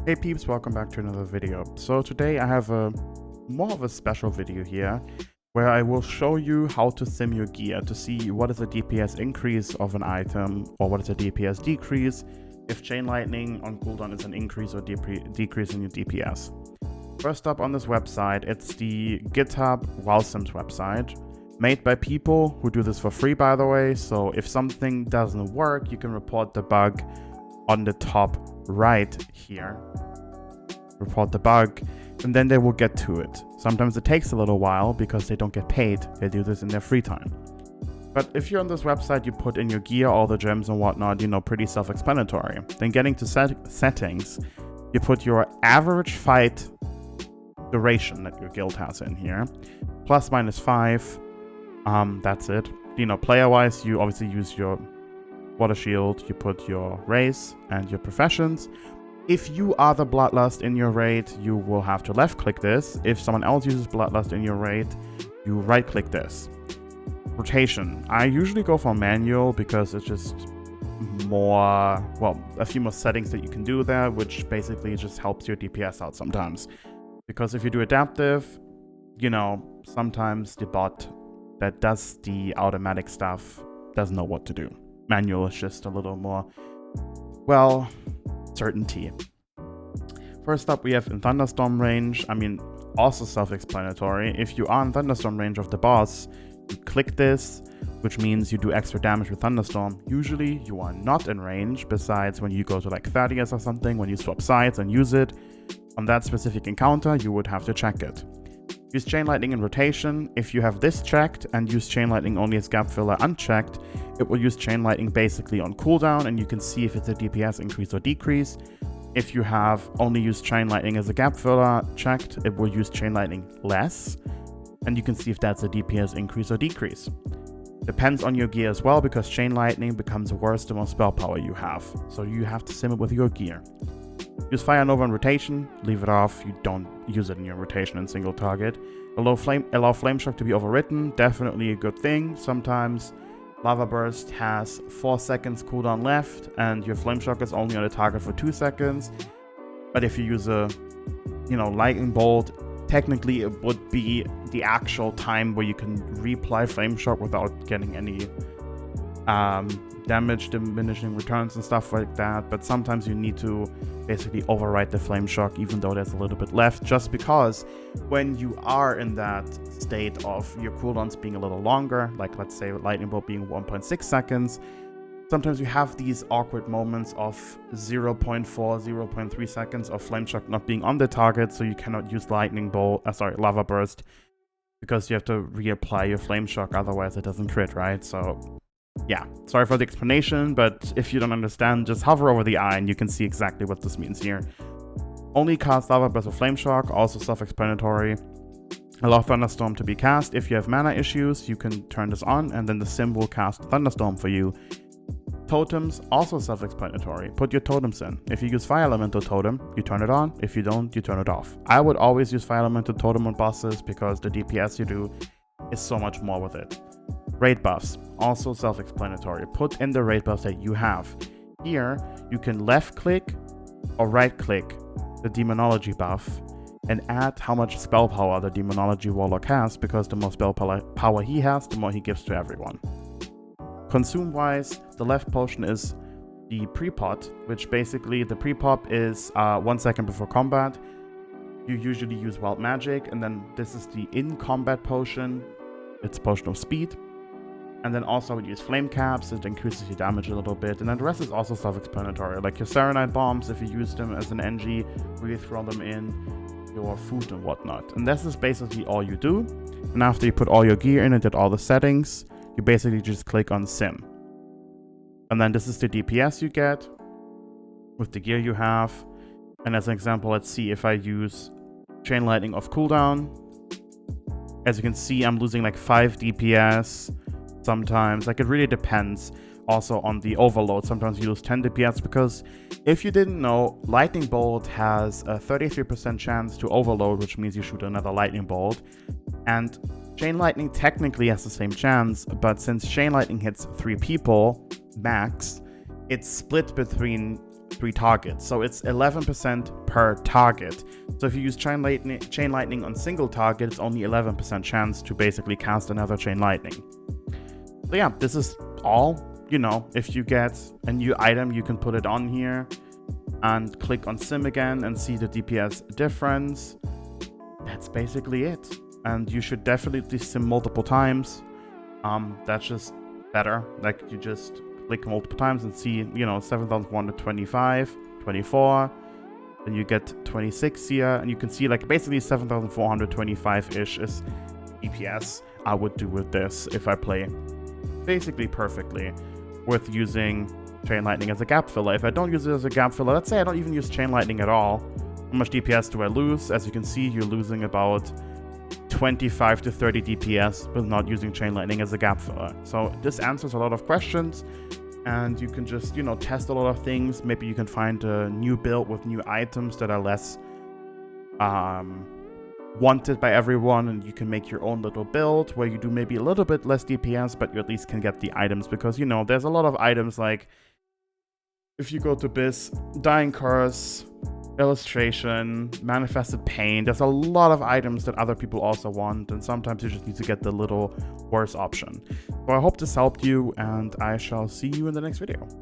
Hey peeps, welcome back to another video. So today I have more of a special video here where I will show you how to sim your gear to see what is a DPS increase of an item or what is a DPS decrease, if chain lightning on cooldown is an increase or decrease in your DPS. First up on this website, it's the GitHub WildSims website, made by people who do this for free, by the way. So if something doesn't work, you can report the bug on the top right here. Report the bug, and then they will get to it. Sometimes it takes a little while because they don't get paid. They do this in their free time. But if you're on this website, you put in your gear, all the gems and whatnot, you know, pretty self-explanatory. Then getting to settings, you put your average fight duration that your guild has in here, plus minus 5. That's it. You know, player-wise, you obviously use your water shield, you put your race and your professions. If you are the Bloodlust in your raid, you will have to left click this. If someone else uses Bloodlust in your raid, you right click this. Rotation. I usually go for manual because it's just more, well, a few more settings that you can do there, which basically just helps your DPS out sometimes. Because if you do adaptive, you know, sometimes the bot that does the automatic stuff doesn't know what to do. Manual is just a little more, well, certainty. First up, we have in Thunderstorm range. I mean, also self-explanatory. If you are in Thunderstorm range of the boss, you click this, which means you do extra damage with Thunderstorm. Usually you are not in range, besides when you go to like 30s or something, when you swap sides and use it. On that specific encounter, you would have to check it. Use Chain Lightning in rotation. If you have this checked and use Chain Lightning only as gap filler unchecked, it will use Chain Lightning basically on cooldown, and you can see if it's a DPS increase or decrease. If you have only used Chain Lightning as a gap filler checked, it will use Chain Lightning less, and you can see if that's a DPS increase or decrease. Depends on your gear as well, because Chain Lightning becomes worse the more spell power you have, so you have to sim it with your gear. Use Fire Nova in rotation, leave it off, you don't use it in your rotation in single target. Allow Flame Shock to be overwritten, definitely a good thing. Sometimes Lava Burst has 4 seconds cooldown left and your Flame Shock is only on the target for 2 seconds. But if you use a, you know, Lightning Bolt, technically it would be the actual time where you can reapply Flame Shock without getting any damage diminishing returns and stuff like that. But sometimes you need to basically override the Flame Shock even though there's a little bit left, just because when you are in that state of your cooldowns being a little longer, like let's say Lightning Bolt being 1.6 seconds, sometimes you have these awkward moments of 0.4, 0.3 seconds of Flame Shock not being on the target, so you cannot use Lava Burst, because you have to reapply your Flame Shock, otherwise it doesn't crit, right? So yeah, sorry for the explanation, but if you don't understand, just hover over the eye and you can see exactly what this means here. Only cast Lava Burst or Flame Shock, also self-explanatory. Allow Thunderstorm to be cast. If you have mana issues, you can turn this on and then the sim will cast Thunderstorm for you. Totems, also self-explanatory. Put your totems in. If you use Fire Elemental Totem, you turn it on. If you don't, you turn it off. I would always use Fire Elemental Totem on bosses because the DPS you do is so much more with it. Raid buffs, also self-explanatory. Put in the raid buffs that you have. Here, you can left click or right click the Demonology buff and add how much spell power the Demonology Warlock has, because the more spell power he has, the more he gives to everyone. Consume wise, the left potion is the pre-pot, which basically the pre-pop is 1 second before combat. You usually use Wild Magic, and then this is the in-combat potion. It's Potion of Speed. And then also I would use Flame Caps, it increases your damage a little bit. And then the rest is also self-explanatory, like your Serenite Bombs, if you use them as an NG, really throw them in your food and whatnot. And this is basically all you do. And after you put all your gear in and did all the settings, you basically just click on Sim. And then this is the DPS you get with the gear you have. And as an example, let's see if I use Chain Lightning off cooldown. As you can see, I'm losing like 5 DPS. Sometimes, like, it really depends also on the overload. Sometimes you lose 10 DPS, because if you didn't know, Lightning Bolt has a 33% chance to overload, which means you shoot another Lightning Bolt. And Chain Lightning technically has the same chance, but since Chain Lightning hits 3 people max, it's split between 3 targets. So it's 11% per target. So if you use Chain Lightning on single target, it's only 11% chance to basically cast another Chain Lightning. So yeah, this is all. You know, if you get a new item, you can put it on here and click on sim again and see the DPS difference. That's basically it. And you should definitely sim multiple times. That's just better. Like, you just click multiple times and see, you know, 7,425, 24. Then you get 26 here, and you can see like basically 7,425-ish is DPS I would do with this if I play basically perfectly with using Chain Lightning as a gap filler. If I don't use it as a gap filler, let's say I don't even use Chain Lightning at all, how much DPS do I lose? As you can see, you're losing about 25 to 30 DPS with not using Chain Lightning as a gap filler. So this answers a lot of questions, and you can just, you know, test a lot of things. Maybe you can find a new build with new items that are less wanted by everyone, and you can make your own little build where you do maybe a little bit less DPS, but you at least can get the items, because, you know, there's a lot of items, like if you go to Biz, Dying Curse, Illustration, Manifested Pain, there's a lot of items that other people also want, and sometimes you just need to get the little worse option. So I hope this helped you, and I shall see you in the next video.